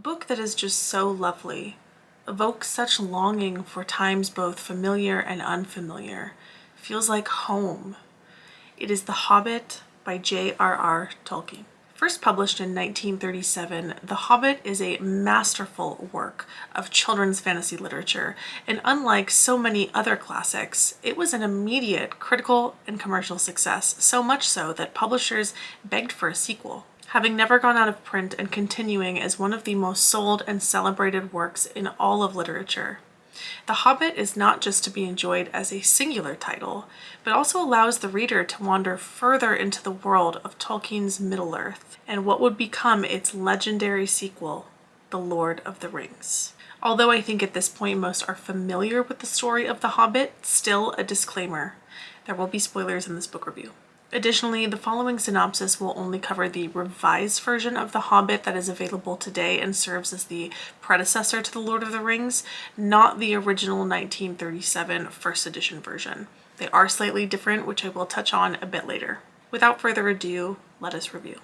book that is just so lovely, evokes such longing for times both familiar and unfamiliar, feels like home. It is The Hobbit by J.R.R. Tolkien. First published in 1937, The Hobbit is a masterful work of children's fantasy literature, and unlike so many other classics, it was an immediate critical and commercial success, so much so that publishers begged for a sequel. Having never gone out of print and continuing as one of the most sold and celebrated works in all of literature. The Hobbit is not just to be enjoyed as a singular title, but also allows the reader to wander further into the world of Tolkien's Middle-earth and what would become its legendary sequel, The Lord of the Rings. Although I think at this point most are familiar with the story of The Hobbit, still a disclaimer. There will be spoilers in this book review. Additionally, the following synopsis will only cover the revised version of The Hobbit that is available today and serves as the predecessor to The Lord of the Rings, not the original 1937 first edition version. They are slightly different, which I will touch on a bit later. Without further ado, let us review.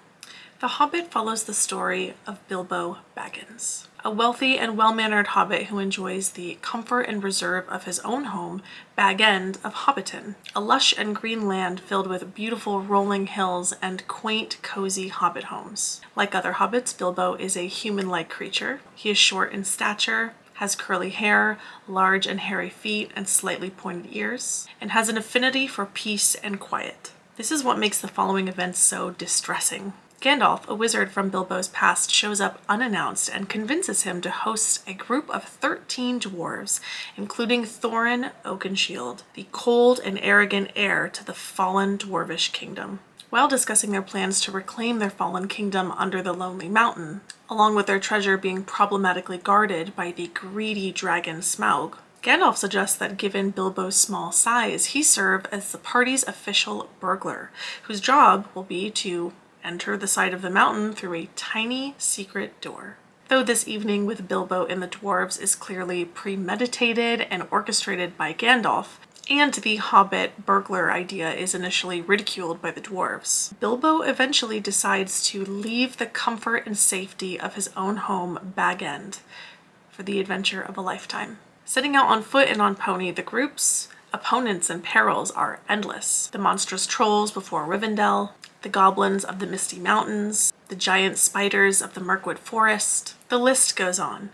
The Hobbit follows the story of Bilbo Baggins, a wealthy and well-mannered hobbit who enjoys the comfort and reserve of his own home, Bag End of Hobbiton, a lush and green land filled with beautiful rolling hills and quaint, cozy hobbit homes. Like other hobbits, Bilbo is a human-like creature. He is short in stature, has curly hair, large and hairy feet, and slightly pointed ears, and has an affinity for peace and quiet. This is what makes the following events so distressing. Gandalf, a wizard from Bilbo's past, shows up unannounced and convinces him to host a group of 13 dwarves, including Thorin Oakenshield, the cold and arrogant heir to the fallen dwarvish kingdom. While discussing their plans to reclaim their fallen kingdom under the Lonely Mountain, along with their treasure being problematically guarded by the greedy dragon Smaug, Gandalf suggests that given Bilbo's small size, he serve as the party's official burglar, whose job will be to enter the side of the mountain through a tiny secret door. Though this evening with Bilbo and the dwarves is clearly premeditated and orchestrated by Gandalf, and the Hobbit burglar idea is initially ridiculed by the dwarves, Bilbo eventually decides to leave the comfort and safety of his own home, Bag End, for the adventure of a lifetime. Setting out on foot and on pony, the group's opponents and perils are endless. The monstrous trolls before Rivendell, the goblins of the Misty Mountains, the giant spiders of the Mirkwood Forest. The list goes on,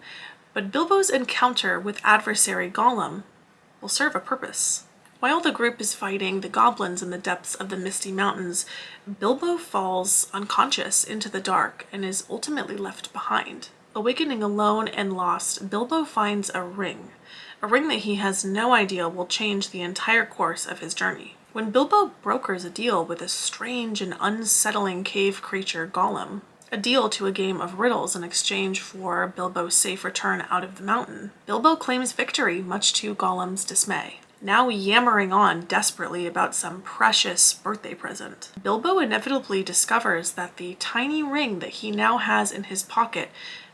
but Bilbo's encounter with adversary Gollum will serve a purpose. While the group is fighting the goblins in the depths of the Misty Mountains, Bilbo falls unconscious into the dark and is ultimately left behind. Awakening alone and lost, Bilbo finds a ring that he has no idea will change the entire course of his journey. When Bilbo brokers a deal with a strange and unsettling cave creature Gollum, a deal to a game of riddles in exchange for Bilbo's safe return out of the mountain, Bilbo claims victory much to Gollum's dismay. Now yammering on desperately about some precious birthday present, Bilbo inevitably discovers that the tiny ring that he now has in his pocket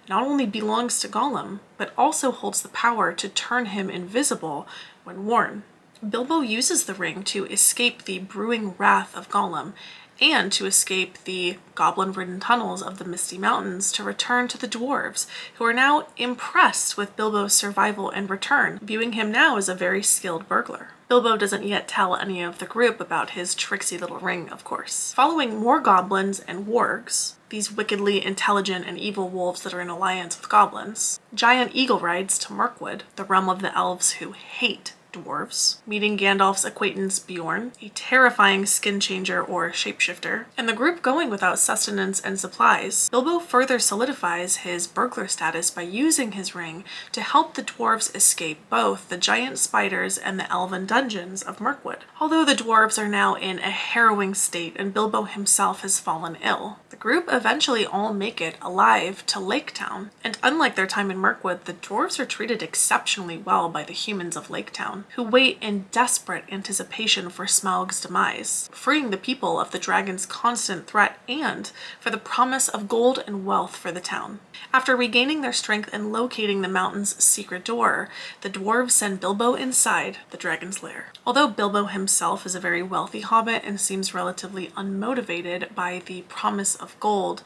not only belongs to Gollum, but also holds the power to turn him invisible when worn. Bilbo uses the ring to escape the brewing wrath of Gollum and to escape the goblin-ridden tunnels of the Misty Mountains to return to the dwarves, who are now impressed with Bilbo's survival and return, viewing him now as a very skilled burglar. Bilbo doesn't yet tell any of the group about his tricksy little ring, of course. Following more goblins and wargs, these wickedly intelligent and evil wolves that are in alliance with goblins, giant eagle rides to Mirkwood, the realm of the elves who hate dwarves, meeting Gandalf's acquaintance Bjorn, a terrifying skin changer or shapeshifter, and the group going without sustenance and supplies, Bilbo further solidifies his burglar status by using his ring to help the dwarves escape both the giant spiders and the elven dungeons of Mirkwood. Although the dwarves are now in a harrowing state and Bilbo himself has fallen ill, the group eventually all make it alive to Lake Town, and unlike their time in Mirkwood, the dwarves are treated exceptionally well by the humans of Lake Town, who wait in desperate anticipation for Smaug's demise, freeing the people of the dragon's constant threat and for the promise of gold and wealth for the town. After regaining their strength and locating the mountain's secret door, the dwarves send Bilbo inside the dragon's lair. Although Bilbo himself is a very wealthy hobbit and seems relatively unmotivated by the promise of gold,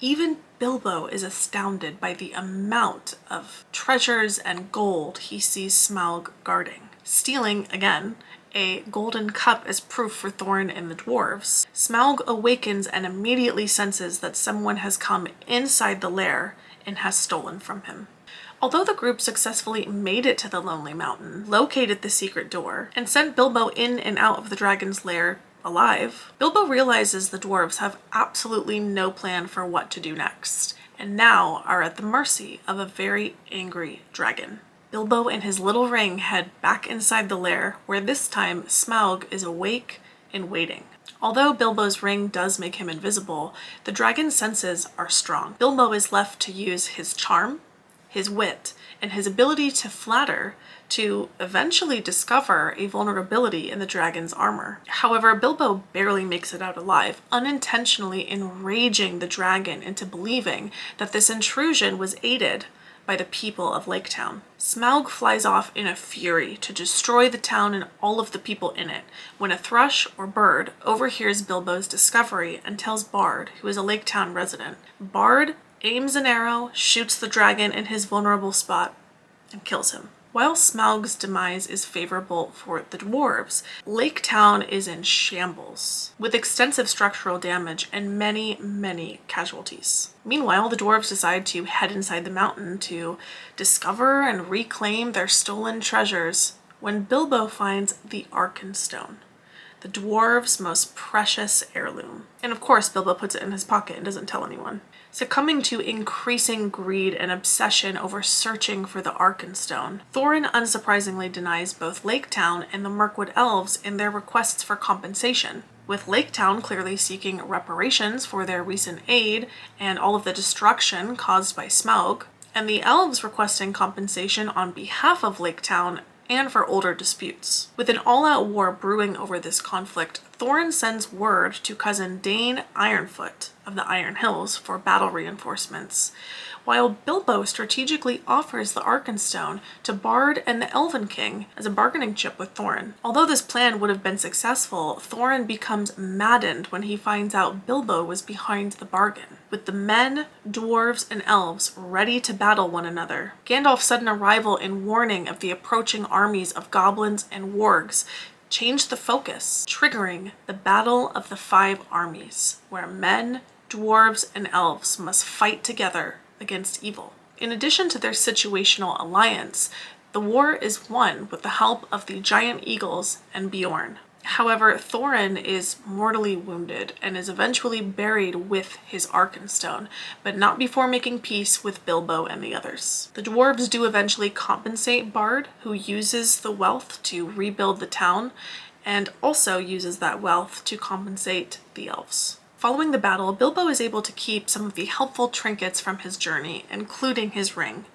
even Bilbo is astounded by the amount of treasures and gold he sees Smaug guarding. Stealing, again, a golden cup as proof for Thorin and the dwarves, Smaug awakens and immediately senses that someone has come inside the lair and has stolen from him. Although the group successfully made it to the Lonely Mountain, located the secret door, and sent Bilbo in and out of the dragon's lair alive, Bilbo realizes the dwarves have absolutely no plan for what to do next, and now are at the mercy of a very angry dragon. Bilbo and his little ring head back inside the lair, where this time Smaug is awake and waiting. Although Bilbo's ring does make him invisible, the dragon's senses are strong. Bilbo is left to use his charm, his wit, and his ability to flatter to eventually discover a vulnerability in the dragon's armor. However, Bilbo barely makes it out alive, unintentionally enraging the dragon into believing that this intrusion was aided by the people of Lake Town. Smaug flies off in a fury to destroy the town and all of the people in it, when a thrush or bird overhears Bilbo's discovery and tells Bard, who is a Lake Town resident. Bard aims an arrow, shoots the dragon in his vulnerable spot, and kills him. While Smaug's demise is favorable for the dwarves, Lake Town is in shambles, with extensive structural damage and many, many casualties. Meanwhile, the dwarves decide to head inside the mountain to discover and reclaim their stolen treasures when Bilbo finds the Arkenstone, the dwarves' most precious heirloom. And of course, Bilbo puts it in his pocket and doesn't tell anyone. Succumbing to increasing greed and obsession over searching for the Arkenstone, Thorin unsurprisingly denies both Lake Town and the Mirkwood Elves in their requests for compensation, with Lake Town clearly seeking reparations for their recent aid and all of the destruction caused by Smaug, and the Elves requesting compensation on behalf of Lake Town and for older disputes. With an all-out war brewing over this conflict, Thorin sends word to cousin Dane Ironfoot of the Iron Hills for battle reinforcements, while Bilbo strategically offers the Arkenstone to Bard and the Elven King as a bargaining chip with Thorin. Although this plan would have been successful, Thorin becomes maddened when he finds out Bilbo was behind the bargain. With the men, dwarves, and elves ready to battle one another, Gandalf's sudden arrival and warning of the approaching armies of goblins and wargs changed the focus, triggering the Battle of the Five Armies, where men, dwarves, and elves must fight together against evil. In addition to their situational alliance, the war is won with the help of the giant eagles and Beorn. However, Thorin is mortally wounded and is eventually buried with his Arkenstone, but not before making peace with Bilbo and the others. The dwarves do eventually compensate Bard, who uses the wealth to rebuild the town, and also uses that wealth to compensate the elves. Following the battle, Bilbo is able to keep some of the helpful trinkets from his journey, including his ring,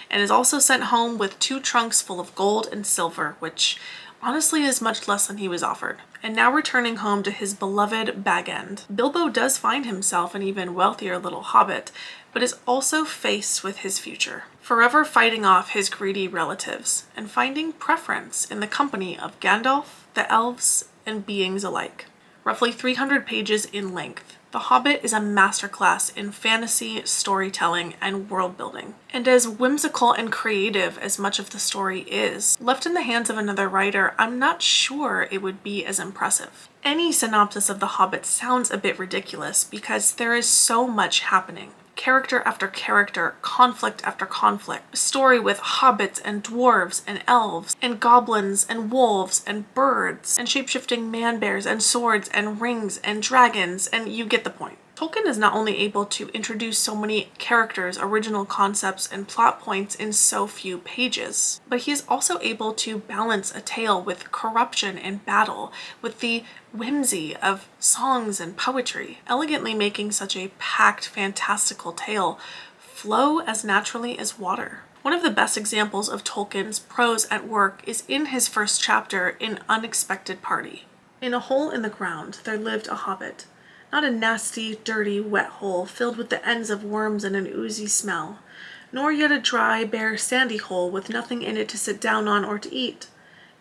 and is also sent home with 2 trunks full of gold and silver, which honestly is much less than he was offered. And now returning home to his beloved Bag End, Bilbo does find himself an even wealthier little hobbit, but is also faced with his future, forever fighting off his greedy relatives and finding preference in the company of Gandalf, the elves, and beings alike. Roughly 300 pages in length, The Hobbit is a masterclass in fantasy, storytelling, and world building. And as whimsical and creative as much of the story is, left in the hands of another writer, I'm not sure it would be as impressive. Any synopsis of The Hobbit sounds a bit ridiculous because there is so much happening. Character after character, conflict after conflict, a story with hobbits and dwarves and elves and goblins and wolves and birds and shapeshifting man-bears and swords and rings and dragons, and you get the point. Tolkien is not only able to introduce so many characters, original concepts, and plot points in so few pages, but he is also able to balance a tale with corruption and battle, with the whimsy of songs and poetry, elegantly making such a packed, fantastical tale flow as naturally as water. One of the best examples of Tolkien's prose at work is in his first chapter in Unexpected Party. In a hole in the ground there lived a hobbit. Not a nasty, dirty, wet hole filled with the ends of worms and an oozy smell, nor yet a dry, bare, sandy hole with nothing in it to sit down on or to eat.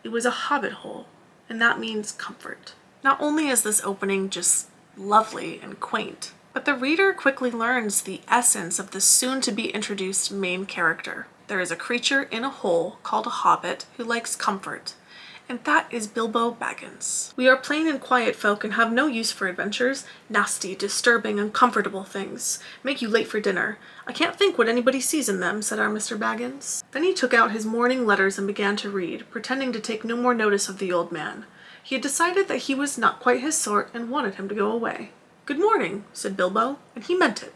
It was a hobbit hole, and that means comfort. Not only is this opening just lovely and quaint, But the reader quickly learns the essence of the soon-to-be introduced main character. There is a creature in a hole called a hobbit who likes comfort, and that is Bilbo Baggins. We are plain and quiet folk and have no use for adventures. Nasty, disturbing, uncomfortable things. Make you late for dinner. I can't think what anybody sees in them, said our Mr. Baggins. Then he took out his morning letters and began to read, pretending to take no more notice of the old man. He had decided that he was not quite his sort and wanted him to go away. Good morning, said Bilbo, and he meant it.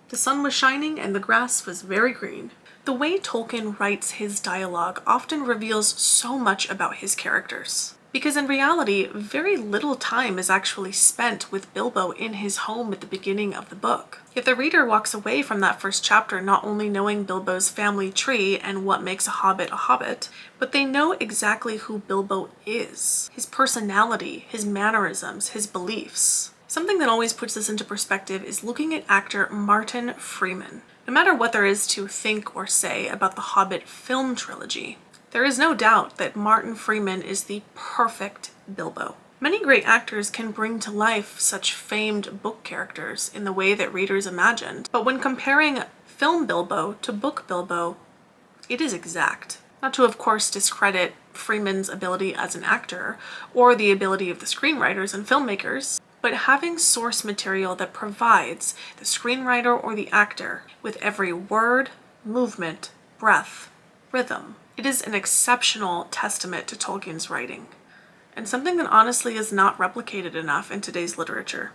The sun was shining and the grass was very green. The way Tolkien writes his dialogue often reveals so much about his characters. Because in reality, very little time is actually spent with Bilbo in his home at the beginning of the book. Yet the reader walks away from that first chapter not only knowing Bilbo's family tree and what makes a hobbit, but they know exactly who Bilbo is. His personality, his mannerisms, his beliefs. Something that always puts this into perspective is looking at actor Martin Freeman. No matter what there is to think or say about the Hobbit film trilogy, there is no doubt that Martin Freeman is the perfect Bilbo. Many great actors can bring to life such famed book characters in the way that readers imagined, but when comparing film Bilbo to book Bilbo, it is exact. Not to, of course, discredit Freeman's ability as an actor or the ability of the screenwriters and filmmakers, but having source material that provides the screenwriter or the actor with every word, movement, breath, rhythm. It is an exceptional testament to Tolkien's writing, and something that honestly is not replicated enough in today's literature.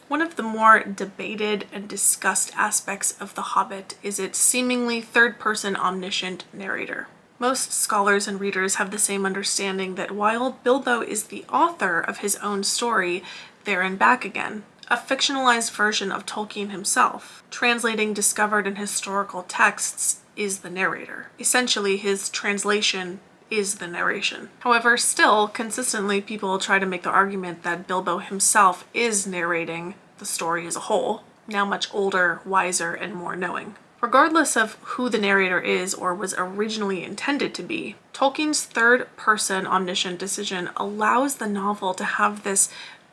One of the more debated and discussed aspects of The Hobbit is its seemingly third-person omniscient narrator. Most scholars and readers have the same understanding that while Bilbo is the author of his own story, There and Back Again, a fictionalized version of Tolkien himself, translating discovered and historical texts, is the narrator. Essentially, his translation is the narration. However, still, consistently, people try to make the argument that Bilbo himself is narrating the story as a whole, now much older, wiser, and more knowing. Regardless of who the narrator is or was originally intended to be, Tolkien's third-person omniscient decision allows the novel to have this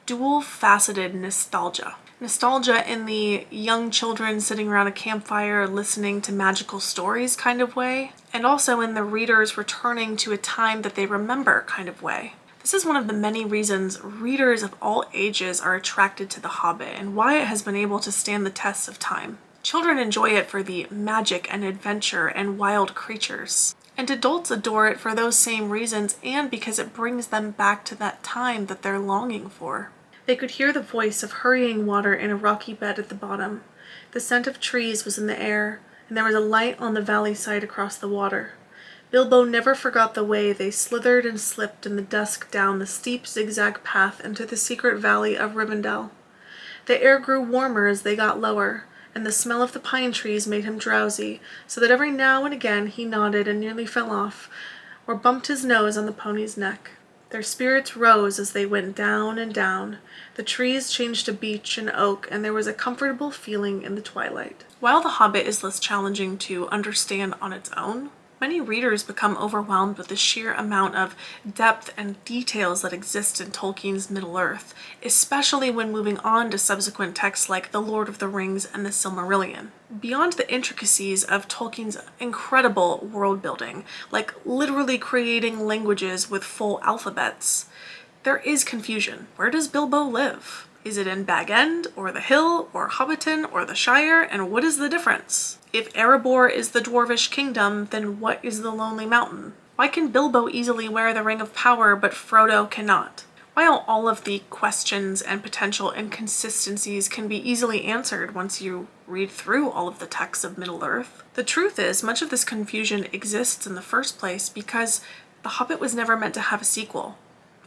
dual-faceted nostalgia. Nostalgia in the young children sitting around a campfire listening to magical stories kind of way, and also in the readers returning to a time that they remember kind of way. This is one of the many reasons readers of all ages are attracted to The Hobbit and why it has been able to stand the tests of time. Children enjoy it for the magic and adventure and wild creatures. And adults adore it for those same reasons and because it brings them back to that time that they're longing for. They could hear the voice of hurrying water in a rocky bed at the bottom. The scent of trees was in the air, and there was a light on the valley side across the water. Bilbo never forgot the way they slithered and slipped in the dusk down the steep zigzag path into the secret valley of Rivendell. The air grew warmer as they got lower, and the smell of the pine trees made him drowsy, so that every now and again he nodded and nearly fell off, or bumped his nose on the pony's neck. Their spirits rose as they went down and down. The trees changed to beech and oak, and there was a comfortable feeling in the twilight. While The Hobbit is less challenging to understand on its own, many readers become overwhelmed with the sheer amount of depth and details that exist in Tolkien's Middle-earth, especially when moving on to subsequent texts like The Lord of the Rings and the Silmarillion. Beyond the intricacies of Tolkien's incredible world-building, like literally creating languages with full alphabets, there is confusion. Where does Bilbo live? Is it in Bag End, or the Hill, or Hobbiton, or the Shire, and what is the difference? If Erebor is the Dwarvish Kingdom, then what is the Lonely Mountain? Why can Bilbo easily wear the Ring of Power, but Frodo cannot? While all of the questions and potential inconsistencies can be easily answered once you read through all of the texts of Middle-earth, the truth is much of this confusion exists in the first place because The Hobbit was never meant to have a sequel.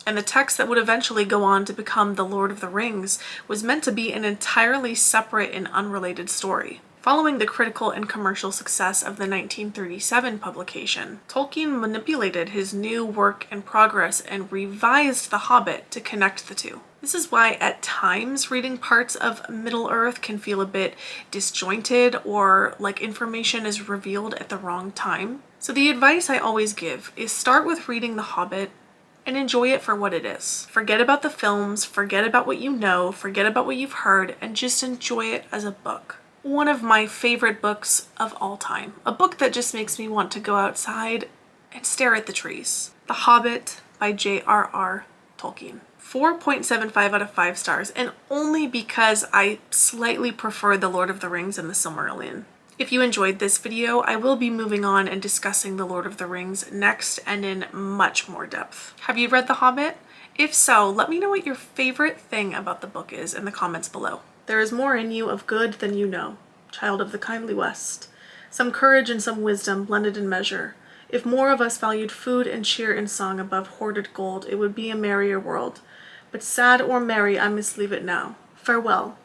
And the text that would eventually go on to become The Lord of the Rings was meant to be an entirely separate and unrelated story. Following the critical and commercial success of the 1937 publication, Tolkien manipulated his new work in progress and revised The Hobbit to connect the two. This is why at times reading parts of Middle-earth can feel a bit disjointed or like information is revealed at the wrong time. So the advice I always give is start with reading The Hobbit, and enjoy it for what it is. Forget about the films, forget about what you know, forget about what you've heard, and just enjoy it as a book. One of my favorite books of all time. A book that just makes me want to go outside and stare at the trees. The Hobbit by J.R.R. Tolkien. 4.75 out of 5 stars, and only because I slightly prefer The Lord of the Rings and the Silmarillion. If you enjoyed this video, I will be moving on and discussing The Lord of the Rings next and in much more depth. Have you read The Hobbit? If so, let me know what your favorite thing about the book is in the comments below. There is more in you of good than you know, child of the kindly West. Some courage and some wisdom blended in measure. If more of us valued food and cheer and song above hoarded gold, it would be a merrier world. But sad or merry, I must leave it now. Farewell.